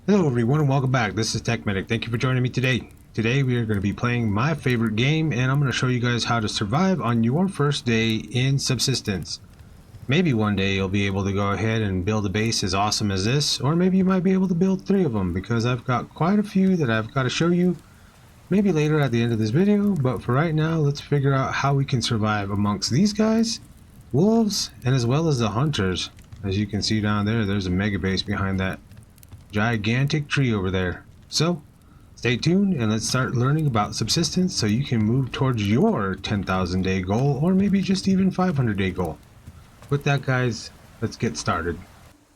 Hello everyone and welcome back. This is Tech Medic. Thank you for joining me today. Today we are going to be playing my favorite game and I'm going to show you guys how to survive on your first day in Subsistence. Maybe one day you'll be able to go ahead and build a base as awesome as this, or maybe you might be able to build 3 of them because I've got quite a few that I've got to show you maybe later at the end of this video, but for right now let's figure out how we can survive amongst these guys, wolves, and as well as the hunters. As you can see down there, there's a mega base behind that gigantic tree over there. So stay tuned and let's start learning about Subsistence so you can move towards your 10,000 day goal, or maybe just even 500 day goal. With that guys, let's get started.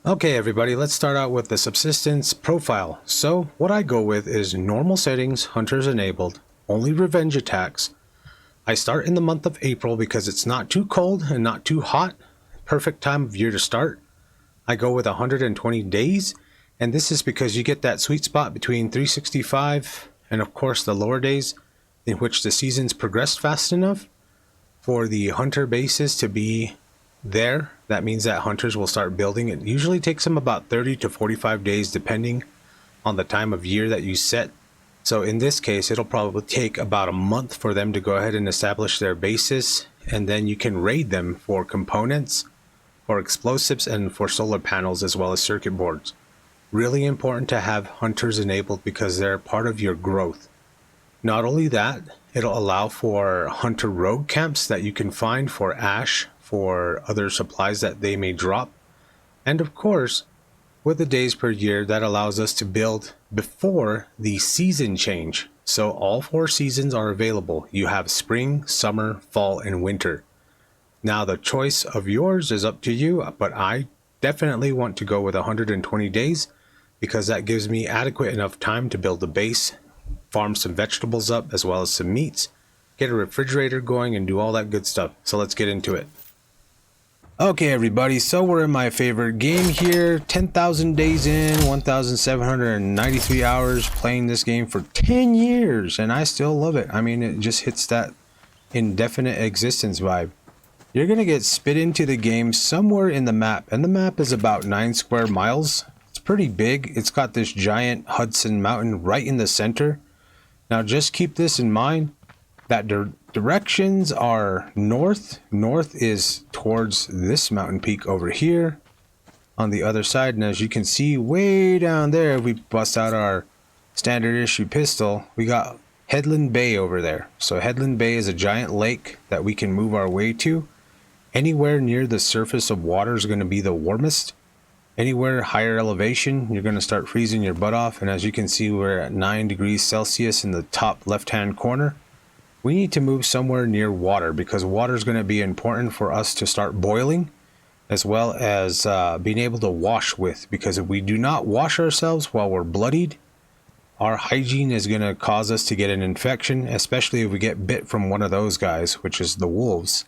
Okay everybody, let's start out with the Subsistence profile. So what I go with is normal settings, hunters enabled, only revenge attacks. I start in the month of April because it's not too cold and not too hot. Perfect time of year to start. I go with 120 days. And this is because you get that sweet spot between 365 and of course the lower days in which the seasons progress fast enough for the hunter bases to be there. That means that hunters will start building. It usually takes them about 30 to 45 days depending on the time of year that you set. So in this case, it'll probably take about a month for them to go ahead and establish their bases, and then you can raid them for components, for explosives, and for solar panels as well as circuit boards. Really important to have hunters enabled because they're part of your growth. Not only that, it'll allow for hunter rogue camps that you can find for ash, for other supplies that they may drop. And of course, with the days per year, that allows us to build before the season change. So all 4 seasons are available. You have spring, summer, fall, and winter. Now the choice of yours is up to you, but I definitely want to go with 120 days. Because that gives me adequate enough time to build a base, farm some vegetables up as well as some meats, get a refrigerator going, and do all that good stuff. So let's get into it. Okay everybody, so we're in my favorite game here, 10,000 days in, 1,793 hours playing this game for 10 years, and I still love it. I mean, it just hits that indefinite existence vibe. You're going to get spit into the game somewhere in the map, and the map is about 9 square miles. Pretty big. It's got this giant Hudson mountain right in the center. Now just keep this in mind that directions are north. North is towards this mountain peak over here on the other side, and as you can see way down there, if we bust out our standard issue pistol, we got Headland Bay over there. So Headland Bay is a giant lake that we can move our way to. Anywhere near the surface of water is going to be the warmest. Anywhere higher elevation, you're going to start freezing your butt off. And as you can see, we're at 9 degrees Celsius in the top left-hand corner. We need to move somewhere near water because water is going to be important for us to start boiling, as well as being able to wash with. Because if we do not wash ourselves while we're bloodied, our hygiene is going to cause us to get an infection, especially if we get bit from one of those guys, which is the wolves.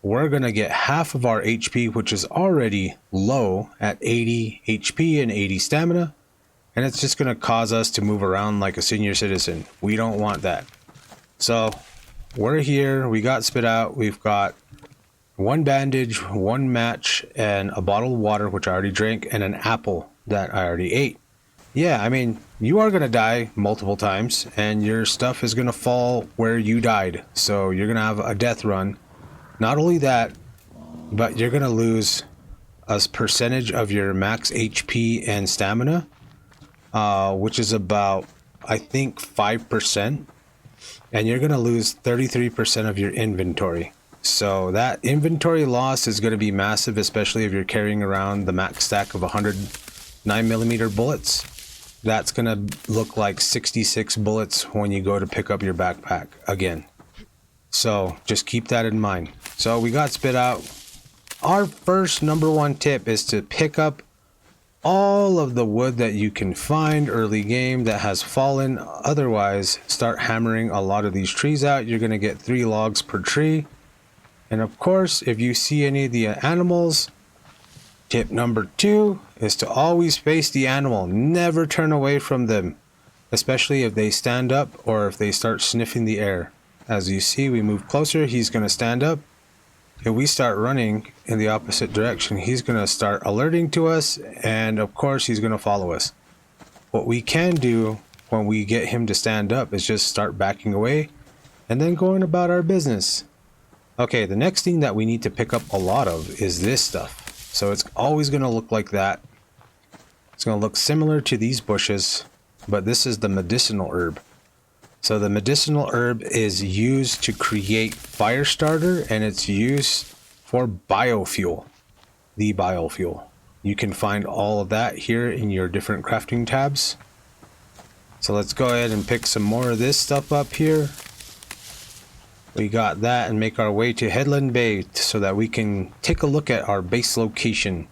We're going to get half of our HP, which is already low at 80 HP and 80 stamina. And it's just going to cause us to move around like a senior citizen. We don't want that. So we're here. We got spit out. We've got 1 bandage, 1 match, and a bottle of water, which I already drank, and an apple that I already ate. Yeah, I mean, you are going to die multiple times, and your stuff is going to fall where you died. So you're going to have a death run. Not only that, but you're going to lose a percentage of your max HP and stamina, which is about, I think, 5%. And you're going to lose 33% of your inventory. So that inventory loss is going to be massive, especially if you're carrying around the max stack of 100 9mm bullets. That's going to look like 66 bullets when you go to pick up your backpack again. So just keep that in mind. So we got spit out. Our first #1 tip is to pick up all of the wood that you can find early game that has fallen. Otherwise, start hammering a lot of these trees out. You're going to get 3 logs per tree. And of course, if you see any of the animals, tip #2 is to always face the animal. Never turn away from them, especially if they stand up or if they start sniffing the air. As you see, we move closer, he's going to stand up. If we start running in the opposite direction, he's going to start alerting to us, and of course he's going to follow us. what we can do when we get him to stand up is just start backing away and then going about our business. Okay, the next thing that we need to pick up a lot of is this stuff. So it's always going to look like that. It's going to look similar to these bushes, but this is the medicinal herb. So the medicinal herb is used to create fire starter, and it's used for biofuel, the biofuel. You can find all of that here in your different crafting tabs. So let's go ahead and pick some more of this stuff up here. We got that, and make our way to Headland Bay so that we can take a look at our base location.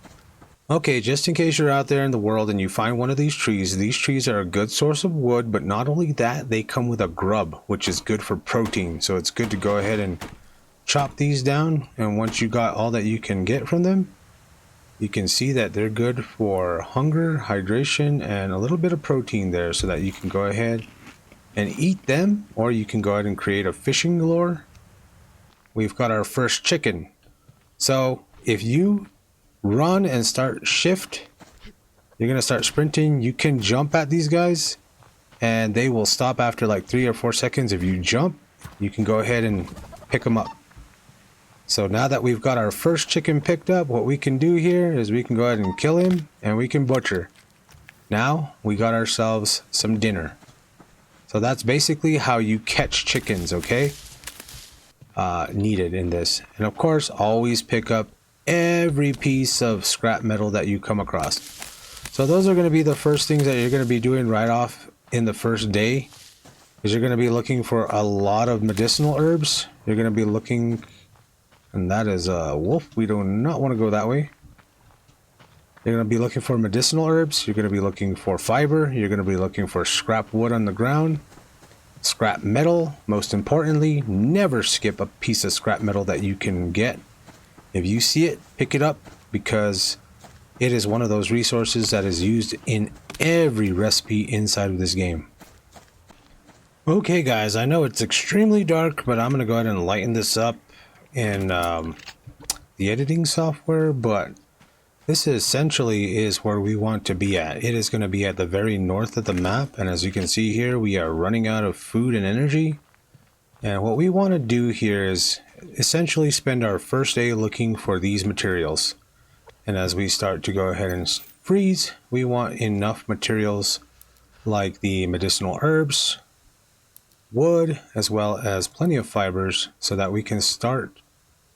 Okay, just in case you're out there in the world and you find one of these trees are a good source of wood, but not only that, they come with a grub, which is good for protein. So it's good to go ahead and chop these down, and once you got all that you can get from them, you can see that they're good for hunger, hydration, and a little bit of protein there, so that you can go ahead and eat them, or you can go ahead and create a fishing lure. We've got our first chicken. So if you run and start shift, you're gonna start sprinting. You can jump at these guys and they will stop after like 3 or 4 seconds. If you jump, you can go ahead and pick them up. So now that we've got our first chicken picked up, what we can do here is we can go ahead and kill him and we can butcher. Now we got ourselves some dinner. So that's basically how you catch chickens, okay? Needed in this. And of course, always pick up every piece of scrap metal that you come across. So those are going to be the first things that you're going to be doing right off in the first day, is you're going to be looking for a lot of medicinal herbs. You're going to be looking, and that is a wolf. We do not want to go that way. You're going to be looking for medicinal herbs. You're going to be looking for fiber. You're going to be looking for scrap wood on the ground, scrap metal. Most importantly, never skip a piece of scrap metal that you can get. If you see it, pick it up, because it is one of those resources that is used in every recipe inside of this game. Okay guys, I know it's extremely dark, but I'm going to go ahead and lighten this up in the editing software, but this essentially is where we want to be at. It is going to be at the very north of the map, and as you can see here, we are running out of food and energy. And what we want to do here is essentially spend our first day looking for these materials. And as we start to go ahead and freeze, we want enough materials like the medicinal herbs, wood, as well as plenty of fibers, so that we can start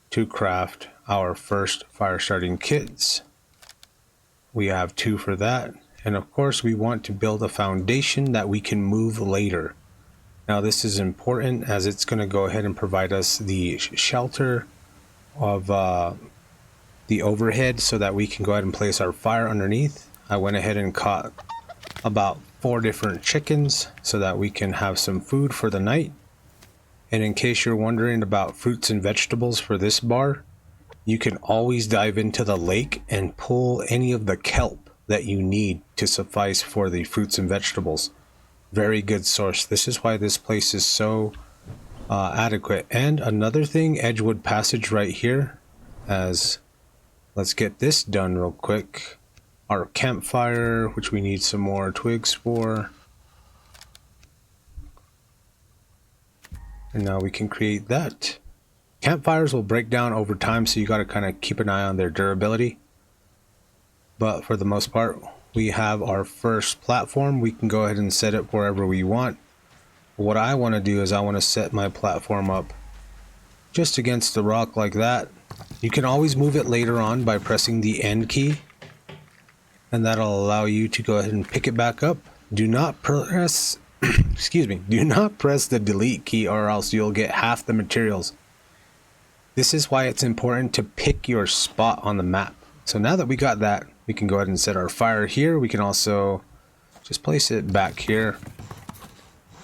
to craft our first fire starting kits. We have 2 for that. And of course, we want to build a foundation that we can move later. Now this is important, as it's going to go ahead and provide us the shelter of the overhead, so that we can go ahead and place our fire underneath. I went ahead and caught about 4 different chickens so that we can have some food for the night. And in case you're wondering about fruits and vegetables for this bar, you can always dive into the lake and pull any of the kelp that you need to suffice for the fruits and vegetables. Very good source. This is why this place is so adequate. And another thing, Edgewood Passage right here. As let's get this done real quick. Our campfire, which we need some more twigs for. And now we can create that. Campfires will break down over time, so you got to kind of keep an eye on their durability. But for the most part, we have our first platform. We can go ahead and set it wherever we want. What I want to do is I want to set my platform up just against the rock like that. You can always move it later on by pressing the End key, and that'll allow you to go ahead and pick it back up. Do not press excuse me, do not press the Delete key, or else you'll get half the materials. This is why it's important to pick your spot on the map. So now that we got that, we can go ahead and set our fire here. We can also just place it back here.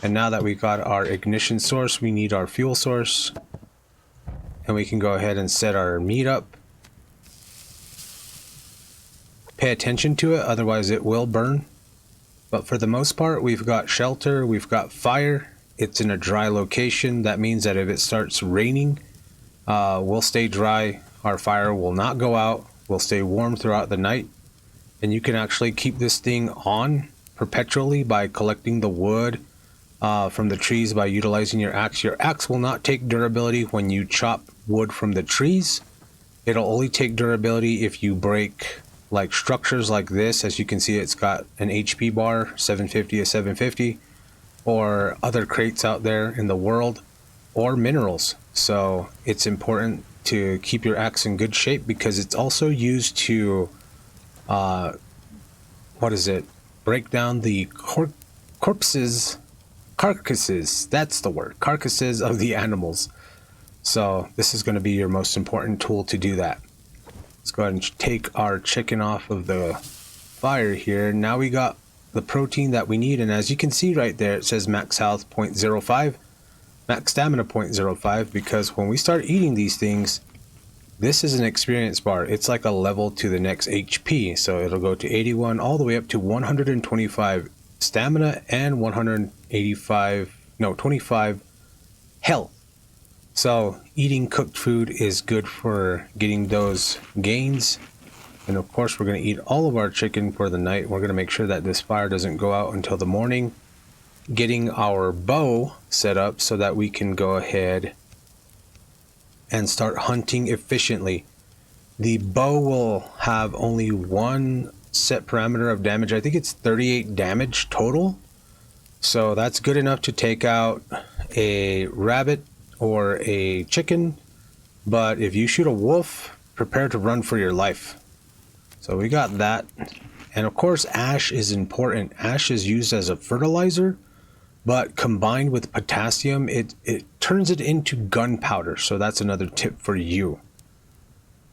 And now that we got our ignition source, we need our fuel source. And we can go ahead and set our meat up. Pay attention to it, otherwise it will burn. But for the most part, we've got shelter, we've got fire. It's in a dry location. That means that if it starts raining, we'll stay dry. Our fire will not go out. Will stay warm throughout the night. And you can actually keep this thing on perpetually by collecting the wood from the trees by utilizing your axe. Your axe will not take durability when you chop wood from the trees. It'll only take durability if you break like structures like this. As you can see, it's got an HP bar, 750 to 750, or other crates out there in the world, or minerals. So it's important to keep your axe in good shape because it's also used to break down the carcasses, that's the word, carcasses of the animals. So this is going to be your most important tool to do that. Let's go ahead and take our chicken off of the fire here. Now we got the protein that we need, and as you can see right there, it says max health 0.05, max stamina 0.05, because when we start eating these things, this is an experience bar. It's like a level to the next HP, so it'll go to 81 all the way up to 125 stamina and 25 health. So eating cooked food is good for getting those gains. And of course, we're going to eat all of our chicken for the night. We're going to make sure that this fire doesn't go out until the morning. Getting our bow set up so that we can go ahead and start hunting efficiently. The bow will have only one set parameter of damage. I think it's 38 damage total. So that's good enough to take out a rabbit or a chicken. But if you shoot a wolf, prepare to run for your life. So we got that. And of course, ash is important. Ash is used as a fertilizer, but combined with potassium, it turns it into gunpowder. So that's another tip for you.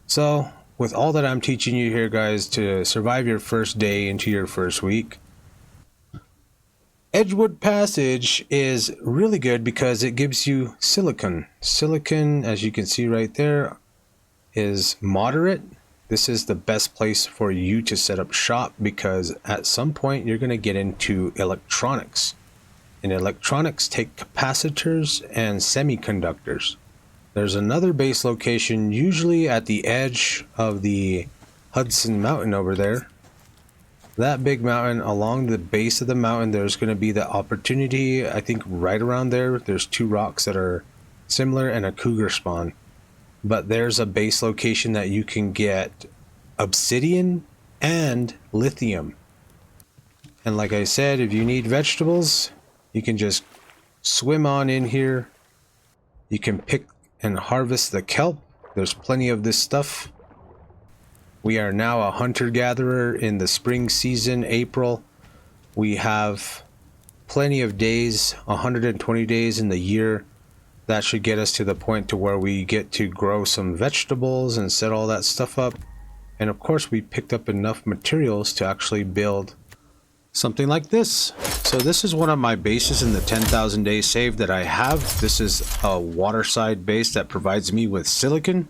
So with all that I'm teaching you here, guys, to survive your first day into your first week, Edgewood Passage is really good because it gives you silicon. Silicon, as you can see right there, is moderate. This is the best place for you to set up shop because at some point you're going to get into electronics. And electronics take capacitors and semiconductors. There's another base location, usually at the edge of the Hudson Mountain over there. That big mountain, along the base of the mountain, there's going to be the opportunity, I think right around there, there's two rocks that are similar and a cougar spawn. But there's a base location that you can get obsidian and lithium. And like I said, if you need vegetables, you can just swim on in here. You can pick and harvest the kelp. There's plenty of this stuff. We are now a hunter-gatherer in the spring season, April. We have plenty of days, 120 days in the year. That should get us to the point to where we get to grow some vegetables and set all that stuff up. And of course, we picked up enough materials to actually build something like this. So this is one of my bases in the 10,000 days save that I have. This is a waterside base that provides me with silicon.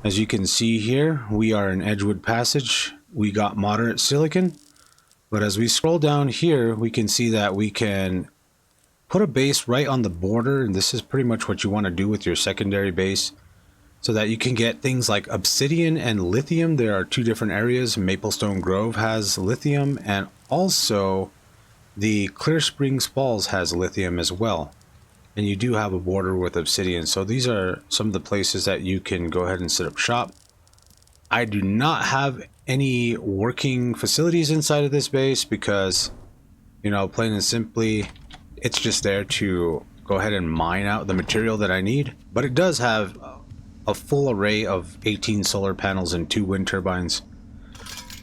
As you can see here, we are in Edgewood Passage. We got moderate silicon. But as we scroll down here, we can see that we can put a base right on the border, and this is pretty much what you want to do with your secondary base so that you can get things like obsidian and lithium. There are two different areas. Maplestone Grove has lithium, and also the Clear Springs Falls has lithium as well. And you do have a border with obsidian. So these are some of the places that you can go ahead and set up shop. I do not have any working facilities inside of this base because, you know, plain and simply, it's just there to go ahead and mine out the material that I need. But it does have a full array of 18 solar panels and 2 wind turbines.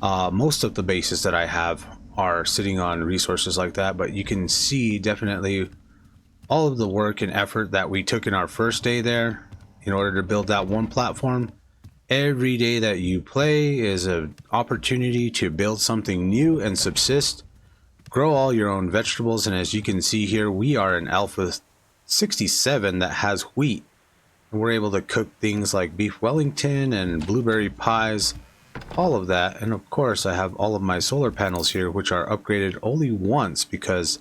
Most of the bases that I have are sitting on resources like that, but you can see definitely all of the work and effort that we took in our first day there in order to build that one platform. Every day that you play is an opportunity to build something new and subsist. Grow all your own vegetables, and as you can see here, we are an Alpha 67 that has wheat. And we're able to cook things like beef Wellington and blueberry pies, all of that. And of course, I have all of my solar panels here, which are upgraded only once because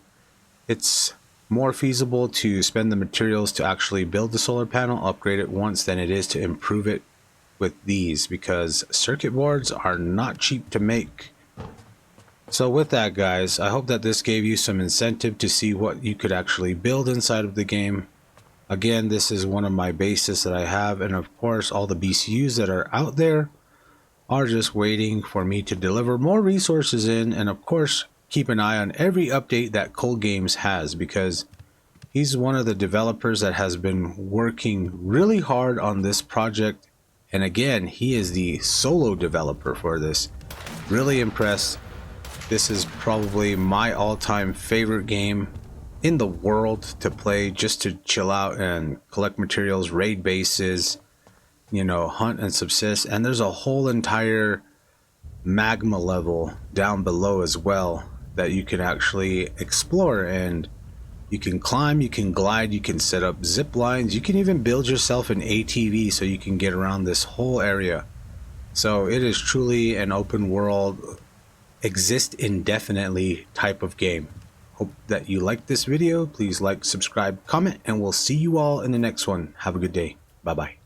it's more feasible to spend the materials to actually build the solar panel, upgrade it once, than it is to improve it with these, because circuit boards are not cheap to make. So with that, guys, I hope that this gave you some incentive to see what you could actually build inside of the game. Again, this is one of my bases that I have, and of course all the BCUs that are out there are just waiting for me to deliver more resources in, and of course keep an eye on every update that Cold Games has, because he's one of the developers that has been working really hard on this project. And again, he is the solo developer for this. Really impressed. This is probably my all-time favorite game in the world to play, just to chill out and collect materials, raid bases, you know, hunt and subsist. And there's a whole entire magma level down below as well that you can actually explore, and you can climb, you can glide, you can set up zip lines, you can even build yourself an ATV so you can get around this whole area. So it is truly an open world, exist indefinitely type of game. Hope that you liked this video. Please like, subscribe, comment, and we'll see you all in the next one. Have a good day. Bye bye.